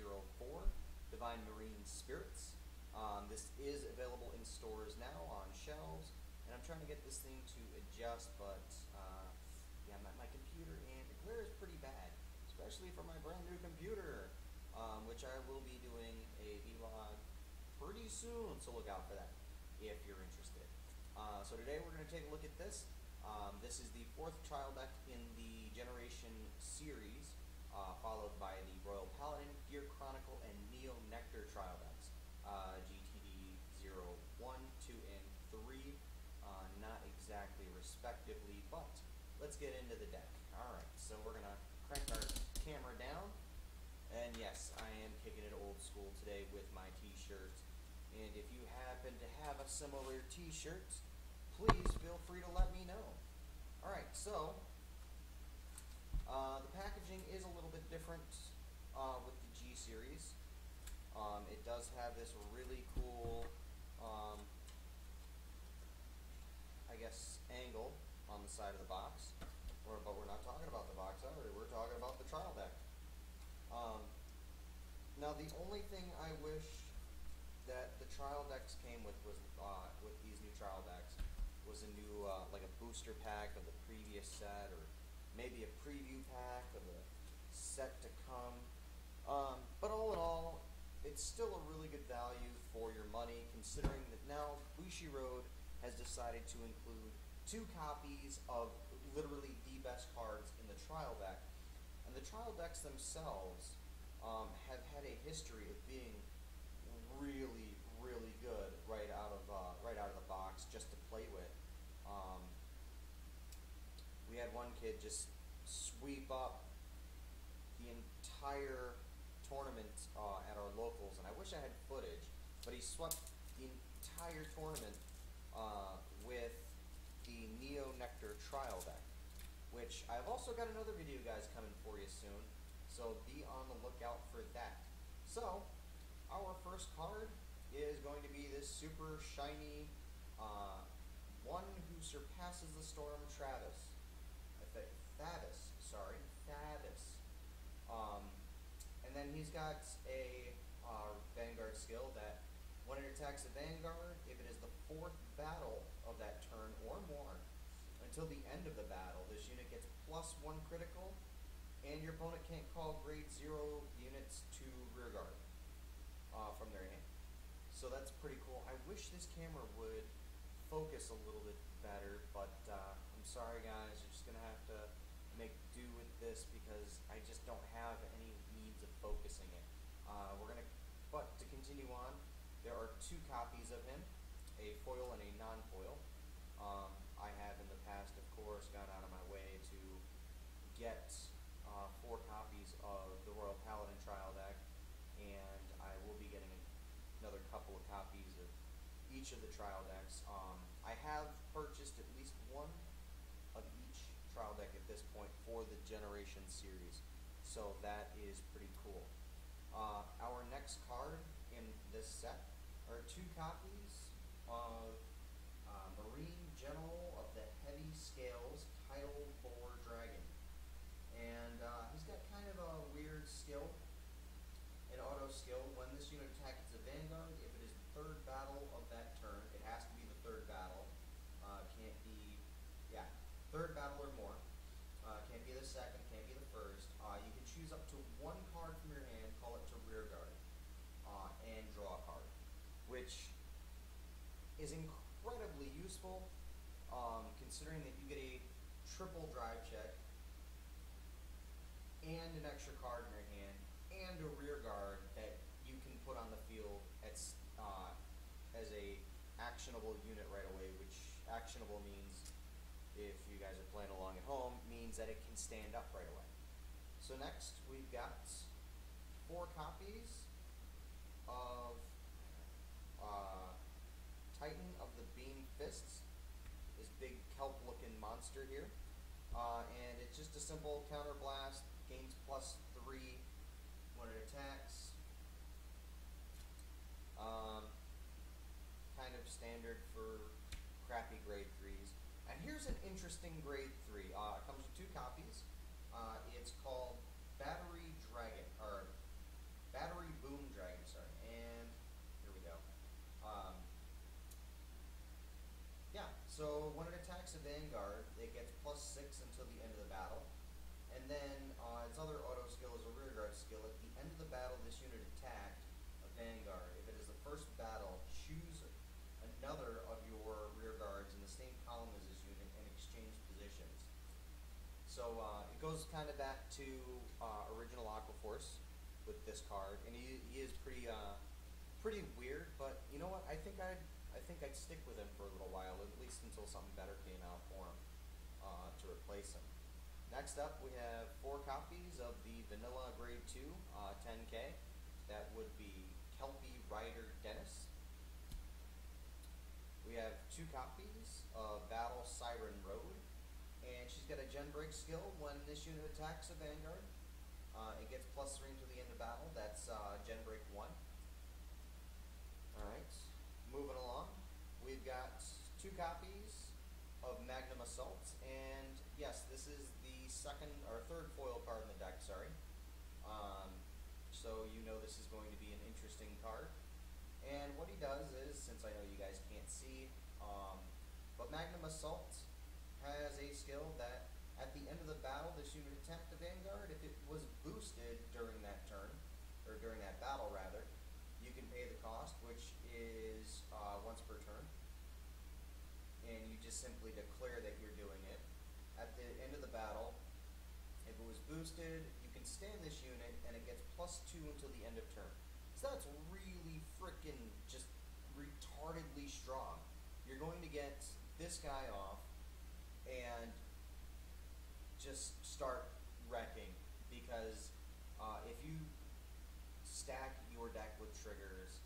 TDG-04, Divine Marine Spirits. This is available in stores now on shelves, and I'm trying to get this thing to adjust, but yeah, I'm at my computer and the glare is pretty bad, especially for my brand new computer, which I will be doing a vlog pretty soon, so look out for that if you're interested. So today we're going to take a look at this. This is the fourth trial deck in the Generation series, followed by the Royal Paladin, Gear Chronicle, and Neo Nectar trial decks. GTD-01, 2, and 3, not exactly respectively, but let's get into the deck. Alright, so we're going to crank our camera down, and yes, I am kicking it old school today with my t-shirt, and if you happen to have a similar t-shirt, please feel free to let me know. Alright, so the packaging is a little bit different with the G series. It does have this really cool, I guess, angle on the side of the box. But we're not talking about the box already. We're talking about the trial deck. Now, the only thing I wish that the trial decks came with was with these new trial decks was a new like a booster pack of the previous set, or maybe a preview pack of the set to come. But all in all, it's still a really good value for your money, considering that now Bushiroad has decided to include 2 copies of literally the best cards in the trial deck. And the trial decks themselves have had a history of being really, really good right out of the box, just to play with. We had one kid just sweep up the entire tournament at our locals, and I wish I had footage, but he swept the entire tournament with the Neo Nectar trial deck, which I've also got another video, guys, coming for you soon, so be on the lookout for that. So our first card is going to be this super shiny one who surpasses the storm, Thaddeus. And then he's got a Vanguard skill that when it attacks a Vanguard, if it is the 4th battle of that turn or more, until the end of the battle, this unit gets +1 critical, and your opponent can't call grade 0 units to rearguard from their hand. So that's pretty cool. I wish this camera would focus a little bit better, but I'm sorry, guys, you're just gonna have to make do with this because I just don't have any means of focusing it. But to continue on, there are 2 copies of him, a foil and a non-foil. I have in the past, of course, gone out of my way to get 4 copies of the Royal Paladin trial deck, and I will be getting another couple of copies of each of the trial decks. I have purchased at least 1 of each trial deck at this point for the Generation series, so that is pretty cool. Our next card in this set are 2 copies of Marine General of the Heavy Scales Tidal Boar Dragon, and he's got kind of a weird skill, an auto skill. When this unit attacks a Vanguard, if it is the 3rd battle of that turn, it has to be the 3rd battle, can't be, yeah, 3rd battle or more, can't be the 2nd, can't be the 1st. You can choose up to 1 card from your hand, call it to rearguard, and draw a card, which is incredibly useful, considering that you get a triple drive check and an extra card in your hand and a rearguard that you can put on the field as a actionable unit right away, which actionable means, if you guys are playing along at home, means that it can stand up right away. So next we've got 4 copies of Titan of the Beam Fists, this big kelp-looking monster here, and it's just a simple counter blast, gains +3 when it attacks. Kind of standard for crappy grade 3s. And here's an interesting grade 3. It comes with 2 copies. It's called Battery Dragon, or Battery attacks a Vanguard, it gets +6 until the end of the battle. And then its other auto skill is a rearguard skill. At the end of the battle, this unit attacked a Vanguard. If it is the first battle, choose another of your rearguards in the same column as this unit and exchange positions. So it goes kind of back to original Aquaforce with this card, and he is pretty weird. But you know what? I think I'd stick with him for a little while, at least until something better came out for him to replace him. Next up, we have 4 copies of the Vanilla Grade 2 10K. That would be Kelpie Rider Dennis. We have 2 copies of Battle Siren Road, and she's got a Gen Break skill. When this unit attacks a Vanguard, it gets +3 until the end of battle. That's Gen Break 1. Alright, moving along. We've got 2 copies of Magnum Assault, and yes, this is the third foil card in the deck, sorry. So you know this is going to be an interesting card. And what he does is, since I know you guys can't see, but Magnum Assault has a skill that at the end of the battle, this unit attacked the Vanguard. If it was boosted during that turn, or during that battle rather, you can pay the cost, which is once per turn. And you just simply declare that you're doing it. At the end of the battle, if it was boosted, you can stand this unit and it gets +2 until the end of turn. So that's really freaking just retardedly strong. You're going to get this guy off and just start wrecking, because if you stack your deck with triggers,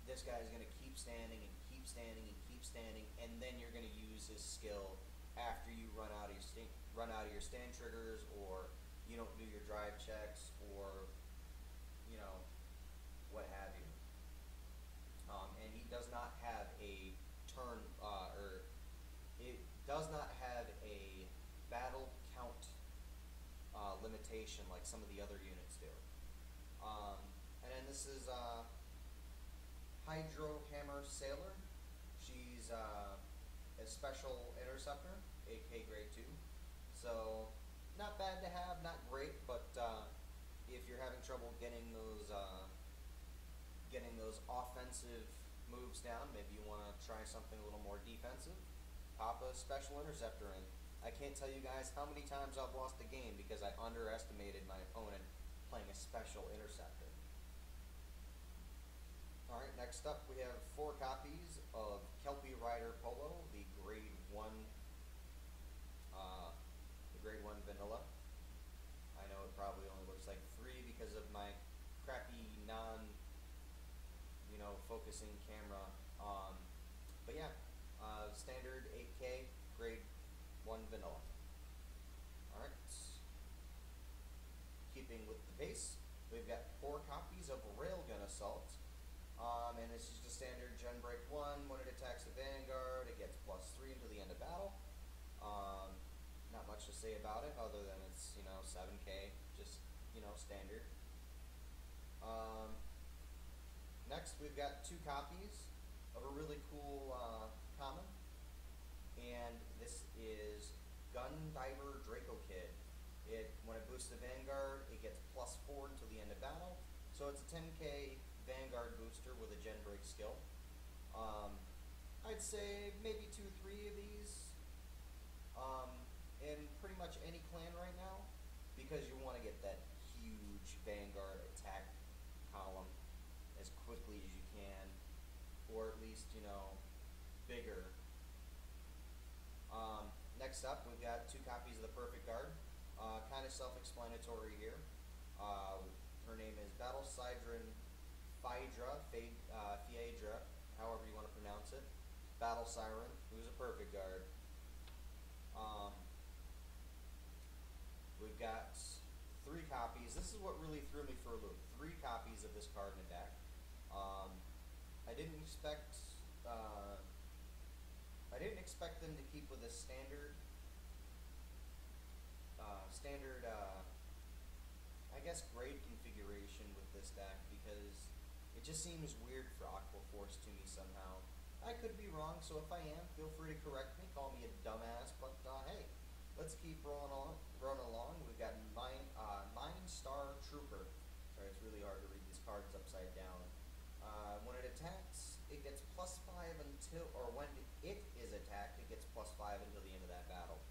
this guy is going to keep standing and keep standing and keep standing, and then you're going to use his skill after you run out of your stand triggers, or you don't do your drive checks, or you know, what have you. And he does not have a turn, or it does not have a battle count limitation like some of the other units do. And then this is Hydro Hammer Sailor. She's a special interceptor, AK Grade 2. So not bad to have, not great, but if you're having trouble getting those offensive moves down, maybe you want to try something a little more defensive, pop a special interceptor in. I can't tell you guys how many times I've lost a game because I underestimated my opponent playing a special interceptor. Alright, next up we have 4 copies of Kelpie Rider Polo, the Grade 1 Vanilla. I know it probably only looks like 3 because of my crappy focusing camera. But yeah, standard 8K Grade 1 Vanilla. Alright. Keeping with the pace, we've got 4 copies of Railgun Assault. And this is just standard Gen Break 1. When it attacks the Vanguard, it gets +3 until the end of battle. Not much to say about it other than it's 7K, just standard. Next, we've got 2 copies of a really cool common, and this is Gundiver Draco Kid. When it boosts the Vanguard, it gets +4 until the end of battle. So it's a 10K Vanguard booster with a Gen Break skill. I'd say maybe 2-3 of these in pretty much any clan right now, because you want to get that huge Vanguard attack column as quickly as you can, or at least bigger. Next up, we've got 2 copies of the Perfect Guard. Kind of self-explanatory here. Her name is Battle Siren Phaedra, however you want to pronounce it. Battle Siren, who's a Perfect Guard. We've got 3 copies. This is what really threw me for a loop. 3 copies of this card in the deck. I didn't expect them to keep with a standard I guess grade configuration with this deck, because it just seems weird for Aquaforce to me somehow. I could be wrong, so if I am, feel free to correct me. call me a dumbass, but hey, let's keep rolling along. We've got Nine Star Trooper. Sorry, it's really hard to read these cards upside down. When it attacks, it gets +5 until, or when it is attacked, it gets +5 until the end of that battle.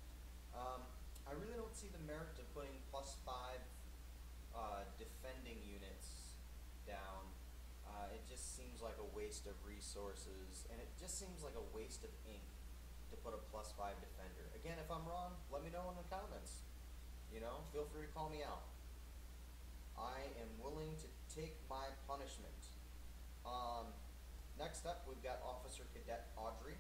I really don't see the merit of putting +5 defending units down. It just seems like a waste of resources, and it just seems like a waste of ink to put a +5 defender. Again, if I'm wrong, let me know in the comments. You know, feel free to call me out. I am willing to take my punishment. Next up, we've got Officer Cadet Audrey,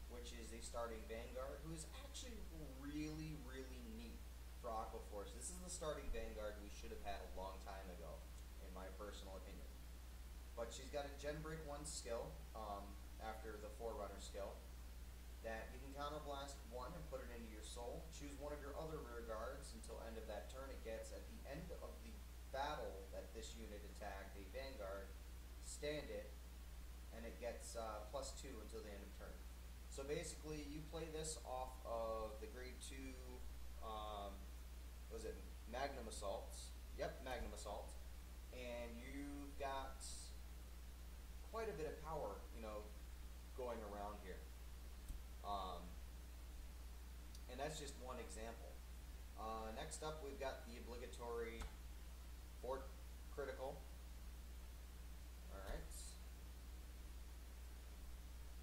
which is the starting Vanguard, who is actually really, really neat for Aqua Force. This is the starting Vanguard we should have had a long time ago, in my personal opinion. But she's got a Gen Break 1 skill, after the Forerunner skill, that you can counterblast 1 and put it into your soul. Choose one of your other rear guards until end of that turn. It gets, at the end of the battle that this unit attacked, a Vanguard, stand it, and it gets +2 until the end of turn. So basically, you play this off of the Grade 2, what was it, Magnum Assaults. Yep, Magnum Assaults. And you've got quite a bit of power, you know, going around here. And that's just one example. Next up, we've got the obligatory Fort Critical. Alright.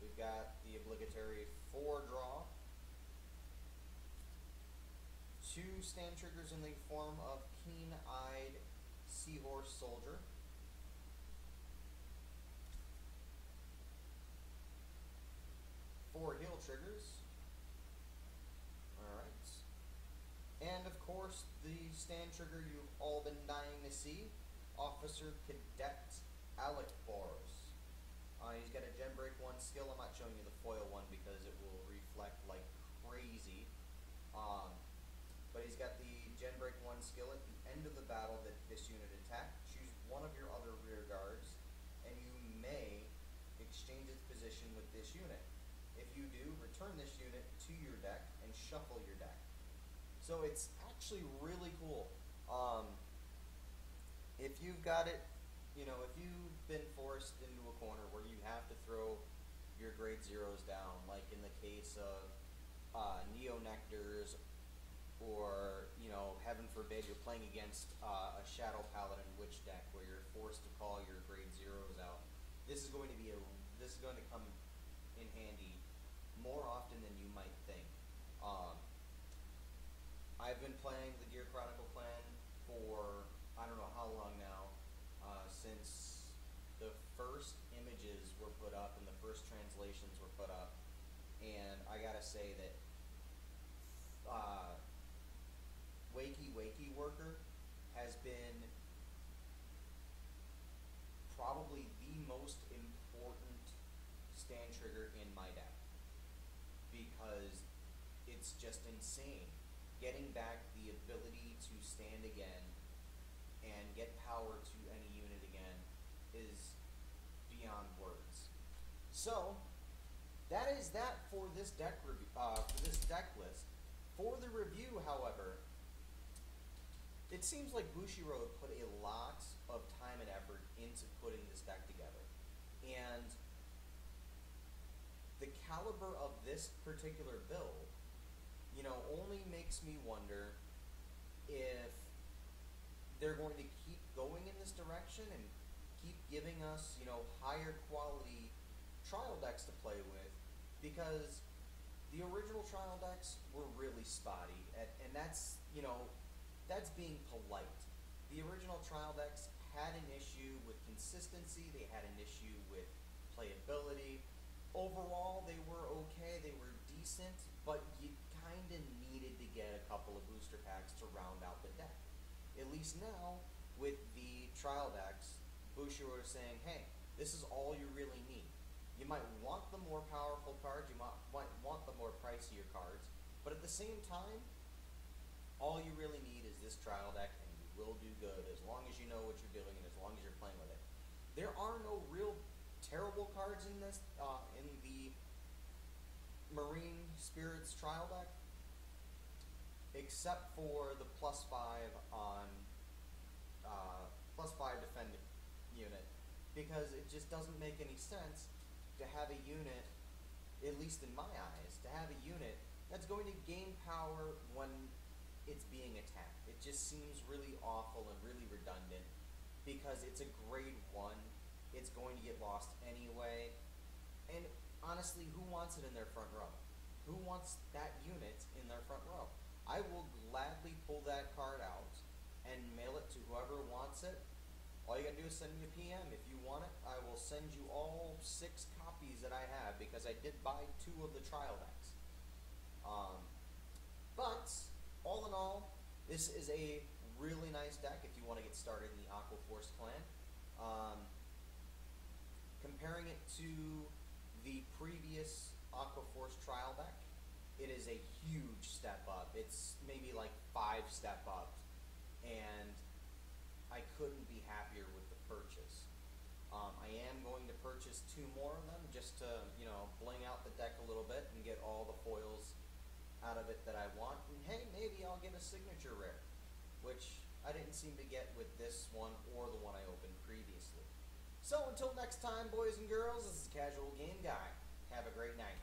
We've got the obligatory 4-draw. 2 stand triggers in the form of Keen-Eyed Seahorse Soldier. 4 heal triggers. Alright. And of course, the stand trigger you've all been dying to see, Officer Cadet Alec Boros. He's got a Gen Break 1 skill. I'm not showing you the foil one because it will reflect like crazy. But he's got the Gen Break 1 skill. At the end of the battle that this unit attacked, choose one of your other rear guards, and you may exchange its position with this unit. If you do, return this unit to your deck and shuffle your deck. So it's actually really cool. If you've got it, you know, if you've been forced into a corner where you have to throw your grade 0s down, like in the case of Neo-Nectars, or, you know, heaven forbid, you're playing against a Shadow Paladin Witch deck where you're forced to call your grade 0s out, this is going to come in handy more often than you might think. I've been playing the Gear Chronicle clan for I don't know how long now, since the first images were put up and the first translations were put up, and I gotta say that Wakey Worker has been probably the most important stand trigger in my deck, because it's just insane. Getting back the ability to stand again and get power to any unit again is beyond words. So that is that for this deck review, for this deck list. For the review, however, it seems like Bushiroad put a lot of time and effort into putting this deck together, and the caliber of this particular build, you know, only makes me wonder if they're going to keep going in this direction and keep giving us, you know, higher quality trial decks to play with, because the original trial decks were really spotty, and that's, you know, that's being polite. The original trial decks had an issue with consistency, they had an issue with playability. Overall, they were okay, they were decent, but you kind of needed to get a couple of booster packs to round out the deck. At least now, with the trial decks, Bushiroad is saying, hey, this is all you really need. You might want the more powerful cards, you might want the more pricier cards, but at the same time, all you really need is this trial deck, and you will do good as long as you know what you're doing and as long as you're playing with it. There are no real terrible cards in this, in the Marine Spirits trial deck, except for the +5 on +5 defend unit, because it just doesn't make any sense to have a unit, at least in my eyes, to have a unit that's going to gain power when it's being attacked. It just seems really awful and really redundant, because it's a grade 1, it's going to get lost anyway, and honestly, who wants it in their front row? Who wants that unit in their front row? I will gladly pull that card out and mail it to whoever wants it. All you gotta do is send me a PM. If you want it, I will send you all 6 copies that I have, because I did buy 2 of the trial decks. But all in all, this is a really nice deck if you want to get started in the Aqua Force clan. Comparing it to the previous Aqua Force trial deck, it is a huge step up. It's maybe like 5 step up, and I couldn't be happier with the purchase. I am going to purchase 2 more of them just to, bling out the deck a little bit and get all the foils out of it that I want. And hey, maybe I'll get a signature rare, which I didn't seem to get with this one or the one I opened previously. So until next time, boys and girls, this is Casual Game Guy. Have a great night.